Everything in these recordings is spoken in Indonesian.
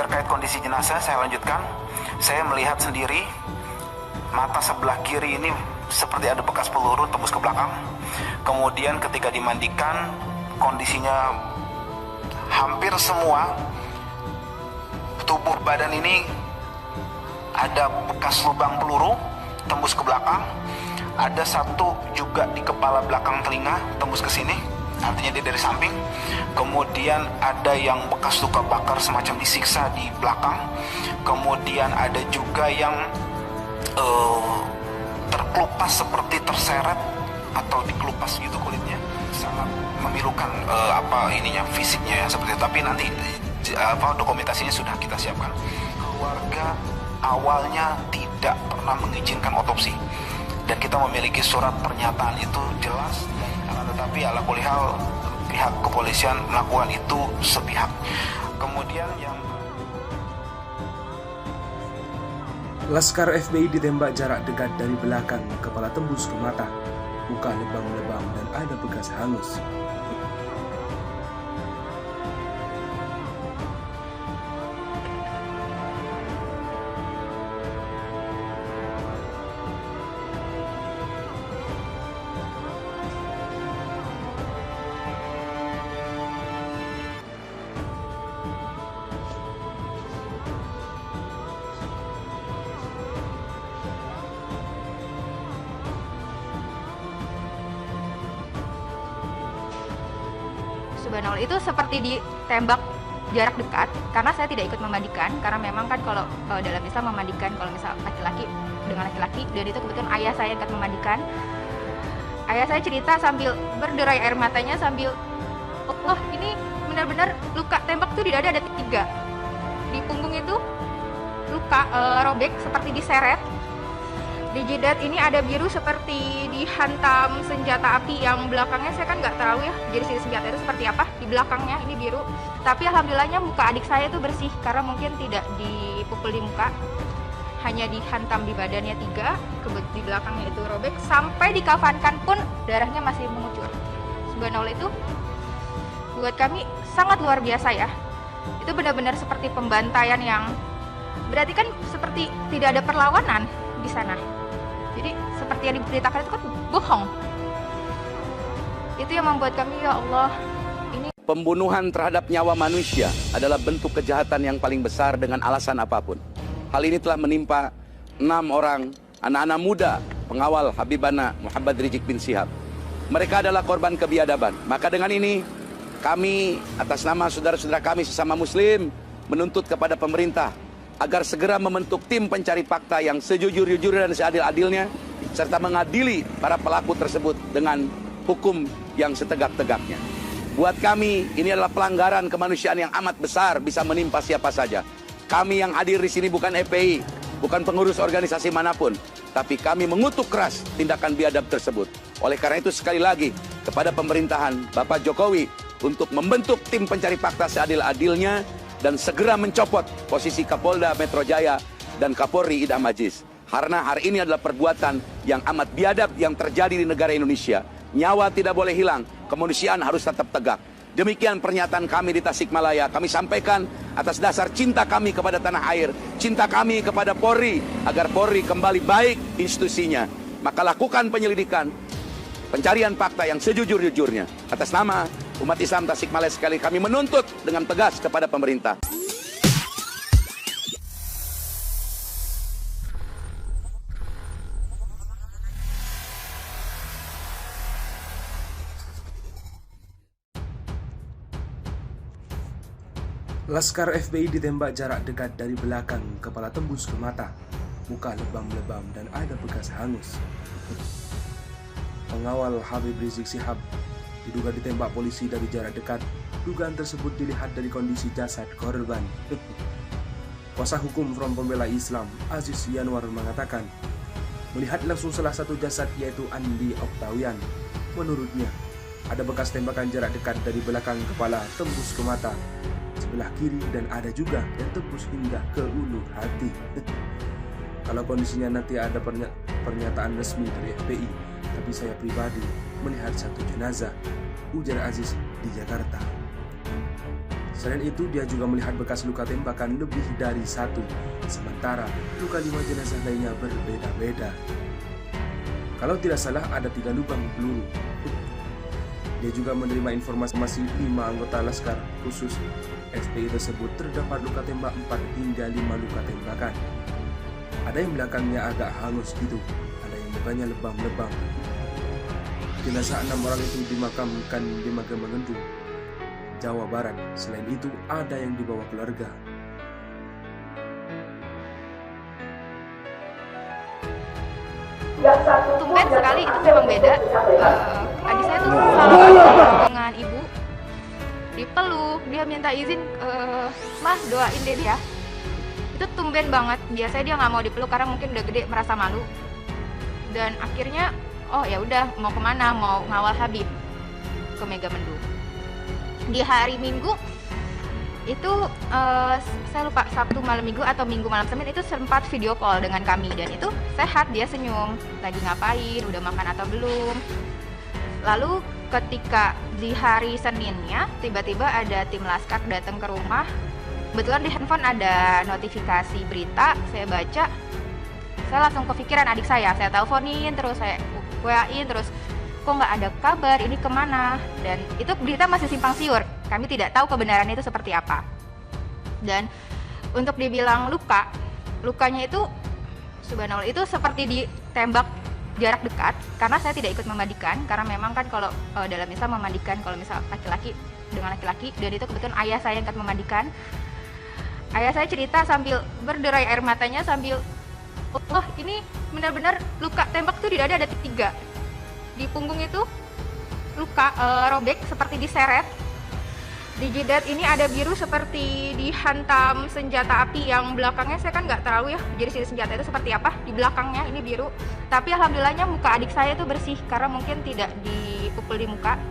Terkait kondisi jenazah, saya lanjutkan. Saya melihat sendiri mata sebelah kiri ini seperti ada bekas peluru tembus ke belakang. Kemudian ketika dimandikan, kondisinya hampir semua tubuh badan ini ada bekas lubang peluru tembus ke belakang. Ada satu juga di kepala belakang telinga tembus ke sini, artinya dia dari samping. Kemudian ada yang bekas luka bakar semacam disiksa di belakang. Kemudian ada juga yang terkelupas seperti terseret atau dikelupas gitu kulitnya. Sangat memilukan fisiknya ya seperti itu. Tapi nanti dokumentasinya sudah kita siapkan. Keluarga awalnya tidak pernah mengizinkan otopsi, dan kita memiliki surat pernyataan itu jelas, tetapi ala kulli hal pihak kepolisian melakukan itu sepihak. Kemudian yang Laskar FPI ditembak jarak dekat dari belakang, kepala tembus ke mata, muka lebam-lebam dan ada bekas hangus. Subhanallah, itu seperti ditembak jarak dekat, karena saya tidak ikut memandikan, karena memang kan kalau dalam Islam memandikan kalau misal laki-laki dengan laki-laki, dan itu kebetulan ayah saya yang ikut memandikan. Ayah saya cerita sambil berderai air matanya, sambil Allah, ini benar-benar luka tembak tuh di dada ada 3, di punggung itu luka robek seperti diseret. Di jidat ini ada biru seperti dihantam senjata api, yang belakangnya saya kan nggak tahu ya jenis senjata itu seperti apa. Di belakangnya ini biru, tapi alhamdulillahnya muka adik saya itu bersih karena mungkin tidak dipukul di muka, hanya dihantam di badannya 3, di belakangnya itu robek, sampai dikafankan pun darahnya masih mengucur. Subhanallah, itu buat kami sangat luar biasa ya. Itu benar-benar seperti pembantaian yang berarti kan seperti tidak ada perlawanan di sana. Jadi seperti yang diberitakan itu kan bohong. Itu yang membuat kami, ya Allah, ini pembunuhan terhadap nyawa manusia adalah bentuk kejahatan yang paling besar dengan alasan apapun. Hal ini telah menimpa 6 orang anak-anak muda pengawal Habibana Muhammad Rizik bin Syihab. Mereka adalah korban kebiadaban. Maka dengan ini kami atas nama saudara-saudara kami sesama muslim menuntut kepada pemerintah agar segera membentuk tim pencari fakta yang sejujur-jujurnya dan seadil-adilnya, serta mengadili para pelaku tersebut dengan hukum yang setegak-tegaknya. Buat kami, ini adalah pelanggaran kemanusiaan yang amat besar, bisa menimpa siapa saja. Kami yang hadir di sini bukan FPI, bukan pengurus organisasi manapun, tapi kami mengutuk keras tindakan biadab tersebut. Oleh karena itu sekali lagi, kepada pemerintahan Bapak Jokowi untuk membentuk tim pencari fakta seadil-adilnya, dan segera mencopot posisi Kapolda Metro Jaya dan Kapolri Idham Aziz. Karena hari ini adalah perbuatan yang amat biadab yang terjadi di negara Indonesia. Nyawa tidak boleh hilang, kemanusiaan harus tetap tegak. Demikian pernyataan kami di Tasikmalaya. Kami sampaikan atas dasar cinta kami kepada tanah air, cinta kami kepada Polri, agar Polri kembali baik institusinya. Maka lakukan penyelidikan, pencarian fakta yang sejujur-jujurnya. Atas nama umat Islam Tasikmalaya sekali kami menuntut dengan tegas kepada pemerintah. Laskar FPI ditembak jarak dekat dari belakang, kepala tembus ke mata, muka lebam-lebam dan ada bekas hangus. Pengawal Habib Rizik Syihab diduga ditembak polisi dari jarak dekat. Dugaan tersebut dilihat dari kondisi jasad korban. Kuasa hukum Front Pembela Islam Aziz Yanwar mengatakan, melihat langsung salah satu jasad yaitu Andi Oktawian. Menurutnya, ada bekas tembakan jarak dekat dari belakang kepala tembus ke mata sebelah kiri, dan ada juga yang tembus hingga ke ulu hati. Kalau kondisinya nanti ada pernyataan resmi dari FPI, tapi saya pribadi melihat satu jenazah, ujar Aziz di Jakarta. Selain itu, dia juga melihat bekas luka tembakan lebih dari satu, sementara luka 5 jenazah lainnya berbeda-beda. Kalau tidak salah, ada 3 lubang peluru. Dia juga menerima informasi 5 anggota Laskar Khusus FPI tersebut terdapat luka tembak 4 hingga 5 luka tembakan. Ada yang belakangnya agak hangus gitu, ada yang mukanya lebam-lebam. Jenazah 6 orang itu dimakamkan di Makam Mengendung, Jawa Barat. Selain itu, ada yang dibawa keluarga. Tumben sekali itu memang beda. Adik saya tuh salah dengan ibu, dipeluk, dia minta izin, mah doain deh dia. Itu tumben banget. Biasanya dia nggak mau dipeluk karena mungkin udah gede merasa malu. Dan akhirnya, oh ya udah mau kemana? Mau ngawal Habib ke Megamendung. Di hari Minggu itu saya lupa Sabtu malam Minggu atau Minggu malam Senin itu sempat video call dengan kami, dan itu sehat, dia senyum, lagi ngapain, udah makan atau belum. Lalu ketika di hari Seninnya tiba-tiba ada tim Laskar datang ke rumah. Kebetulan di handphone ada notifikasi berita, saya baca, saya langsung kepikiran adik saya teleponin, terus saya WA-in, terus kok nggak ada kabar, ini kemana? Dan itu berita masih simpang siur, kami tidak tahu kebenarannya itu seperti apa. Dan untuk dibilang lukanya itu subhanallah itu seperti ditembak jarak dekat, karena saya tidak ikut memandikan, karena memang kan kalau dalam Islam memandikan kalau misal laki-laki dengan laki-laki, dan itu kebetulan ayah saya yang akan memandikan. Ayah saya cerita sambil berderai air matanya, sambil oh ini benar-benar luka tembak tuh di dada ada 3, di punggung itu luka robek seperti diseret, di jidat ini ada biru seperti dihantam senjata api, yang belakangnya saya kan nggak tahu ya jadi senjata itu seperti apa, di belakangnya ini biru. Tapi alhamdulillahnya muka adik saya itu bersih karena mungkin tidak dipukul di muka,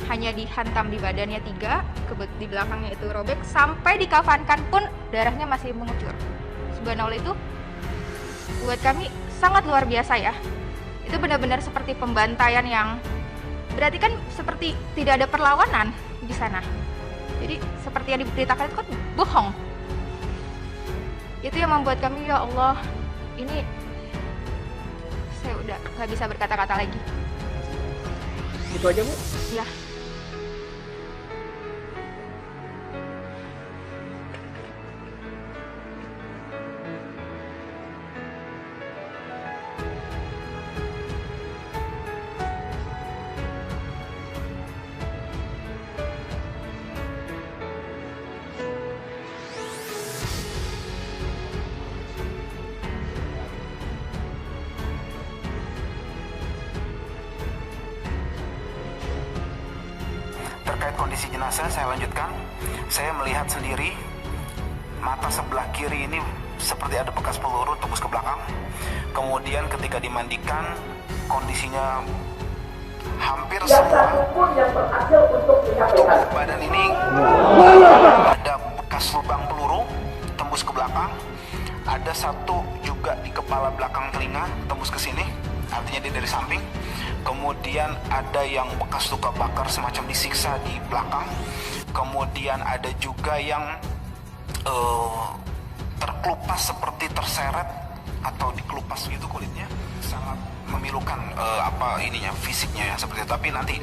hanya dihantam di badannya 3, di belakangnya itu robek, sampai dikafankan pun darahnya masih mengucur. Subhanallah, itu buat kami sangat luar biasa ya. Itu benar-benar seperti pembantaian yang berarti kan seperti tidak ada perlawanan di sana. Jadi seperti yang diberitakan itu kan bohong. Itu yang membuat kami, ya Allah, ini saya udah nggak bisa berkata-kata lagi. Gitu aja, Bu? Ya. Terkait kondisi jenazah, saya lanjutkan. Saya melihat sendiri mata sebelah kiri ini seperti ada bekas peluru tembus ke belakang. Kemudian ketika dimandikan, kondisinya hampir semua tubuh badan ini ada bekas lubang peluru tembus ke belakang. Ada satu juga di kepala belakang telinga tembus ke sini, artinya dia dari samping. Kemudian ada yang bekas luka bakar semacam disiksa di belakang. Kemudian ada juga yang terkelupas seperti terseret atau dikelupas gitu kulitnya. Sangat memilukan fisiknya ya seperti itu. Tapi nanti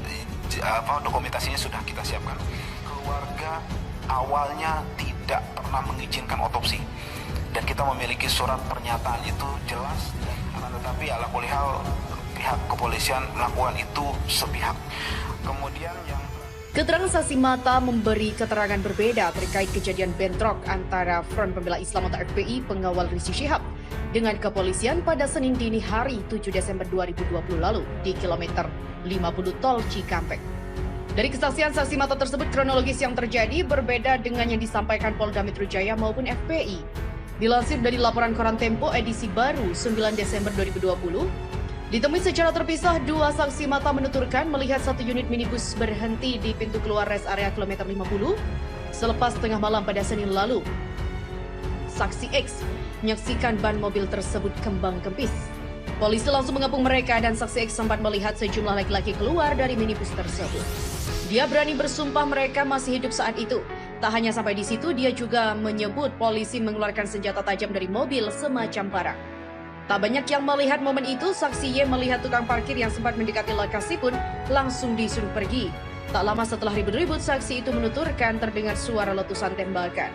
dokumentasinya sudah kita siapkan. Keluarga awalnya tidak pernah mengizinkan otopsi, dan kita memiliki surat pernyataan itu jelas, tetapi ala kulli hal pihak kepolisian melakukan itu sepihak. Kemudian yang Keterangan saksi mata memberi keterangan berbeda terkait kejadian bentrok antara Front Pembela Islam atau FPI pengawal Rizik Syihab dengan kepolisian pada Senin dini hari 7 Desember 2020 lalu di kilometer 50 Tol Cikampek. Dari kesaksian saksi mata tersebut, kronologis yang terjadi berbeda dengan yang disampaikan Polda Metro Jaya maupun FPI. Dilansir dari laporan Koran Tempo edisi baru 9 Desember 2020, ditemui secara terpisah, 2 saksi mata menuturkan melihat 1 unit minibus berhenti di pintu keluar rest area kilometer 50 selepas tengah malam pada Senin lalu. Saksi X menyaksikan ban mobil tersebut kembang kempis. Polisi langsung mengepung mereka dan saksi X sempat melihat sejumlah laki-laki keluar dari minibus tersebut. Dia berani bersumpah mereka masih hidup saat itu, Tak hanya sampai di situ, dia juga menyebut polisi mengeluarkan senjata tajam dari mobil semacam parang. Tak banyak yang melihat momen itu, saksi Y melihat tukang parkir yang sempat mendekati lokasi pun langsung disuruh pergi. Tak lama setelah ribut-ribut, saksi itu menuturkan terdengar suara letusan tembakan.